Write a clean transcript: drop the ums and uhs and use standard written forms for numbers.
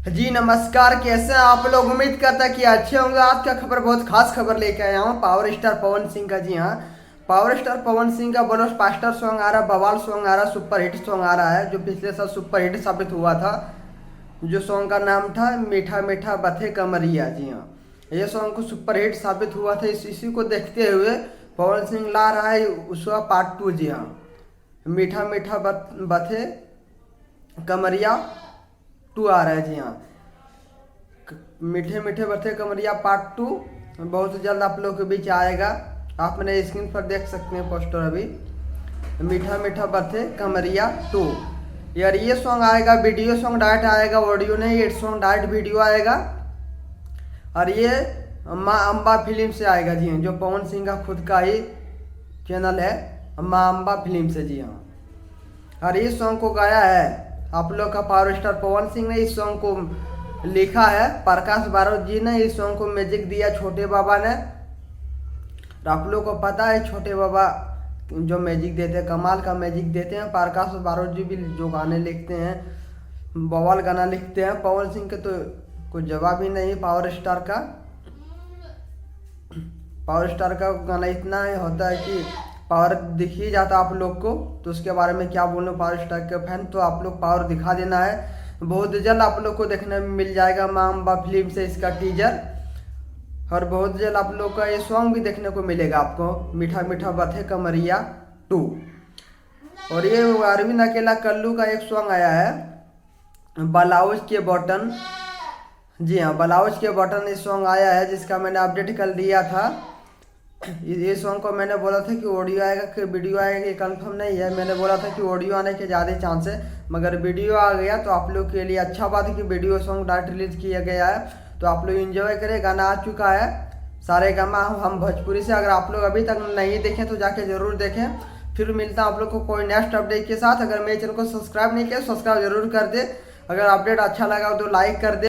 जी नमस्कार, कैसे हैं आप लोग। उम्मीद करता है कि अच्छे होंगे। आज का खबर बहुत खास खबर लेके आया हूँ पावर स्टार पवन सिंह का। जी हाँ, पावर स्टार पवन सिंह का बोलो पास्टर सॉन्ग आ रहा है, बवाल सॉन्ग आ रहा है, सुपर हिट सॉन्ग आ रहा है, जो पिछले साल सुपर हिट साबित हुआ था। जो सॉन्ग का नाम था मीठा मीठा बथे कमरिया। जी हाँ, ये सॉन्ग को सुपर हिट साबित हुआ था। इसी को देखते हुए पवन सिंह ला रहा है उसका पार्ट 2। जी हाँ, मीठा मीठा बथे कमरिया 2 आ रहा है। जी हाँ, मीठे मीठे बथे कमरिया पार्ट 2 बहुत जल्द आप लोग के बीच आएगा। आप मेरे स्क्रीन पर देख सकते हैं पोस्टर अभी, मीठा मीठा बथे कमरिया 2। यार ये सॉन्ग आएगा, वीडियो सॉन्ग डायरेक्ट आएगा, ऑडियो नहीं, ये सॉन्ग डायरेक्ट वीडियो आएगा। और ये माँ अम्बा फिल्म से आएगा। जी हाँ, जो पवन सिंह का खुद का ही चैनल है, माँ अम्बा फिल्म से। जी हाँ, और इस सॉन्ग को गाया है आप लोग का पावर स्टार पवन सिंह ने। इस सॉन्ग को लिखा है प्रकाश बारोट जी ने। इस सॉन्ग को म्यूजिक दिया छोटे बाबा ने। और आप लोग को पता है छोटे बाबा जो म्यूजिक देते हैं, कमाल का म्यूजिक देते हैं। प्रकाश बारोट जी भी जो गाने लिखते हैं, बवाल गाना लिखते हैं। पवन सिंह के तो कोई जवाब ही नहीं। पावर स्टार का गाना इतना होता है कि पावर दिख ही जाता आप लोग को। तो उसके बारे में क्या बोलूं, पावर स्टार के फैन तो आप लोग पावर दिखा देना है। बहुत जल्द आप लोग को देखने में मिल जाएगा माँ अम्बा फिल्म से इसका टीजर। और बहुत जल्द आप लोग का ये सॉन्ग भी देखने को मिलेगा आपको, मीठा मीठा बथे कमरिया 2। और ये अरविंद अकेला कल्लू का एक सॉन्ग आया है, ब्लाउज के बटन। जी हाँ, ब्लाउज के बटन इस सॉन्ग आया है, जिसका मैंने अपडेट कर दिया था। ये सॉन्ग को मैंने बोला था कि ऑडियो आएगा कि वीडियो आएगा, ये कंफर्म नहीं है। मैंने बोला था कि ऑडियो आने के ज़्यादा चांस है, मगर वीडियो आ गया तो आप लोग के लिए अच्छा बात है कि वीडियो सॉन्ग डायरेक्ट रिलीज किया गया है। तो आप लोग एंजॉय करें। गाना आ चुका है सारे गामा हम भोजपुरी से। अगर आप लोग अभी तक नहीं देखें तो जाके ज़रूर देखें। फिर मिलता हूँ आप लोग को कोई नेक्स्ट अपडेट के साथ। अगर मेरे चैनल को सब्सक्राइब नहीं किया सब्सक्राइब जरूर कर दे। अगर अपडेट अच्छा लगा तो लाइक कर दे।